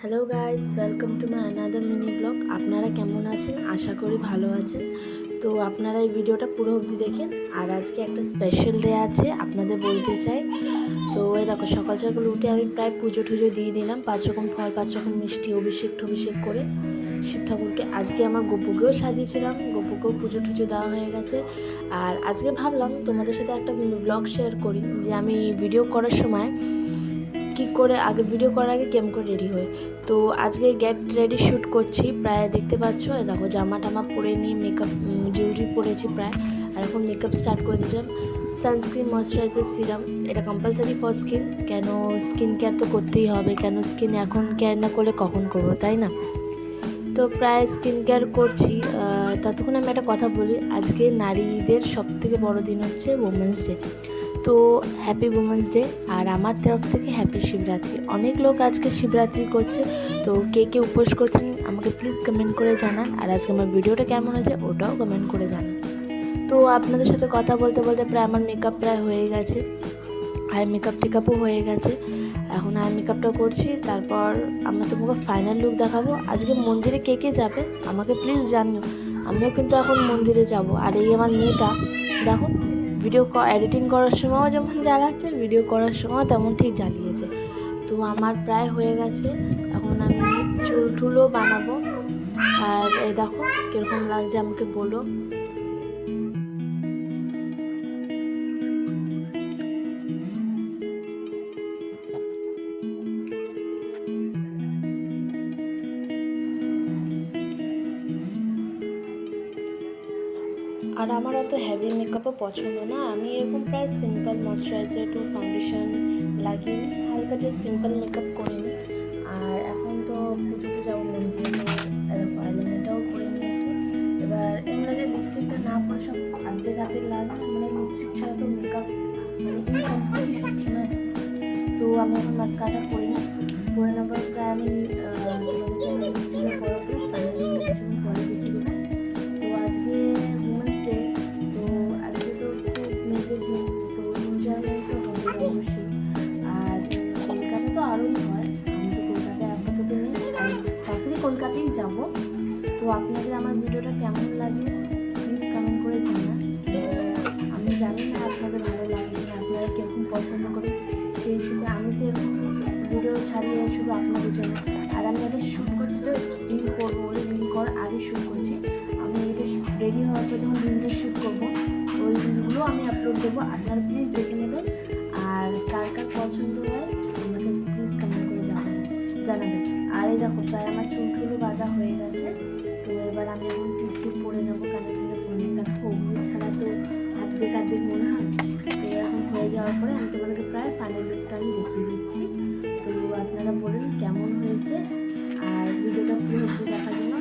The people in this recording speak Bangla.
Hello guys, welcome to my another mini blog. আপনারা কেমন আছেন? আশা করি ভালো আছেন। তো আপনারা এই ভিডিওটা পুরো অবধি দেখেন। আর আজকে একটা স্পেশাল ডে আছে, আপনাদের বলতে চাই। তো এই দেখো, সকাল সকাল উঠে আমি প্রায় পুজো টুজো দিয়ে দিলাম, 5 রকম ফল, 5 রকম মিষ্টি, অভিষেক করে শিব ঠাকুরকে। আজকে আমার গপুকেও সাজিয়েছিলাম, গপুকেও পুজো টুজো দেওয়া হয়ে গেছে। আর আজকে ভাবলাম তোমাদের সাথে একটা ব্লগ শেয়ার করি, যে আমি ভিডিও করার সময় কি করে ভিডিও করার আগে কেমন করে রেডি হই। তো আজকে গেট রেডি শ্যুট করছি, প্রায় দেখতে পাচ্ছ। দেখো জামা টামা পরে নিয়ে মেকআপ জুয়েলারি পরেছি প্রায়। আর এখন মেকআপ স্টার্ট করে দিলাম। সানস্ক্রিন, ময়শ্চারাইজার, সিরাম, এটা কম্পালসারি ফর স্কিন। কেন স্কিন কেয়ার তো করতেই হবে, কেন স্কিন এখন কেয়ার না করলে কখন করবো, তাই না? তো প্রায় স্কিন কেয়ার করছি। ততক্ষণ আমি একটা কথা বলি, আজকে নারীদের সবথেকে বড় দিন হচ্ছে উমেন্স ডে। তো হ্যাপি উমেন্স ডে, আর আমার তরফ থেকে হ্যাপি শিবরাত্রি। অনেক লোক আজকে শিবরাত্রি করছে, তো কে কে উপোস করছেন আমাকে প্লিজ কমেন্ট করে জানান। আর আজকে আমার ভিডিওটা কেমন হয়েছে ওটাও কমেন্ট করে জানান। তো আপনাদের সাথে কথা বলতে বলতে প্রায় আমার মেকআপ প্রায় হয়ে গেছে, আই টেকআপও হয়ে গেছে। এখন আই মেকআপটা করছি, তারপর আমরা তোমাকে ফাইনাল লুক দেখাবো। আজকে মন্দিরে কে কে যাবে আমাকে প্লিজ জানিও, আমিও কিন্তু এখন মন্দিরে যাব। আর এই আমার মেয়েটা দেখো, ভিডিও এডিটিং করার সময়ও যেমন জ্বালাচ্ছে, ভিডিও করার সময়ও তেমন ঠিক জ্বালিয়েছে। তো আমার প্রায় হয়ে গেছে, এখন আমি চুল টুলও বানাবো। আর এই দেখো কীরকম লাগছে আমাকে বলো। আর আমার অত হেভি মেকআপও পছন্দ না, আমি এরকম প্রায় সিম্পল ময়শ্চারাইজার একটু ফাউন্ডেশন লাগিয়ে নিই, হালকা যে সিম্পল মেকআপ করে নিই। আর এখন তো পুজোতে যাবো মন্দিরে, তো আইলাইনারটাও করে নিয়েছি। এবার এমনি যে লিপস্টিকটা না পরে সব আর্ধেক লাগছে, মানে লিপস্টিক ছাড়া তো মেকআপ মানে ইনকমপ্লিটই সবসময়। তো আমি এখন মাস্কারাটা পরে নিই, পরে নেবার প্রায় আমি তোমাদেরকে আমি লিপস্টিকটা পরার পরে ফাইনালি কিছুক্ষণ পরে দেখিয়ে দেবো। তো আজকে উমেন্স ডে, তো আজকে তো খুব মেয়েদের দিন, তো এনজয়মেন্ট তো হবে অবশ্যই। আর কলকাতা তো আরোই হয়, আমি তো কলকাতায় আপাতত নেই, আর তাড়াতাড়ি কলকাতায় যাব। তো আপনাদের আমার ভিডিওটা কেমন লাগে প্লিজ কমেন্ট করে জানান। আমি জানি না আপনাদের ভালো লাগে না, আপনারা কীরকম পছন্দ করেন, সেই হিসেবে আমি তো এরকম ভিডিও ছাড়িয়ে শুধু আপনাদের জন্য। আর আমি এটা শ্যুট করছি, জাস্ট রিল করবো বলে রিল করার আগে শ্যুট করছি। আমি এটা রেডি হওয়ার পর যখন রিলটা শ্যুট করবো, ওই রিলগুলো আমি আপলোড দেবো, আপনারা প্লিজ দেখে নেবেন। আর কার কার পছন্দ হয় আমাকে প্লিজ কমেন্ট করে জানাবেন। আর এই দেখো প্রায় আমার চুলটুলো বাঁধা হয়ে গেছে। তো এবার আমি এখন টিপ পরে নেবো, কানে টানে পরে নেবো, কারণ ওগুলো ছাড়া তো আর্ধেক মনে হয়। তো এখন হয়ে যাওয়ার পরে আমি তোমাদেরকে প্রায় ফাইনাল লুকটা আমি দেখিয়ে দিচ্ছি। তো আপনারা বলুন কেমন হয়েছে, আর ভিডিওটা পুরো দেখার জন্য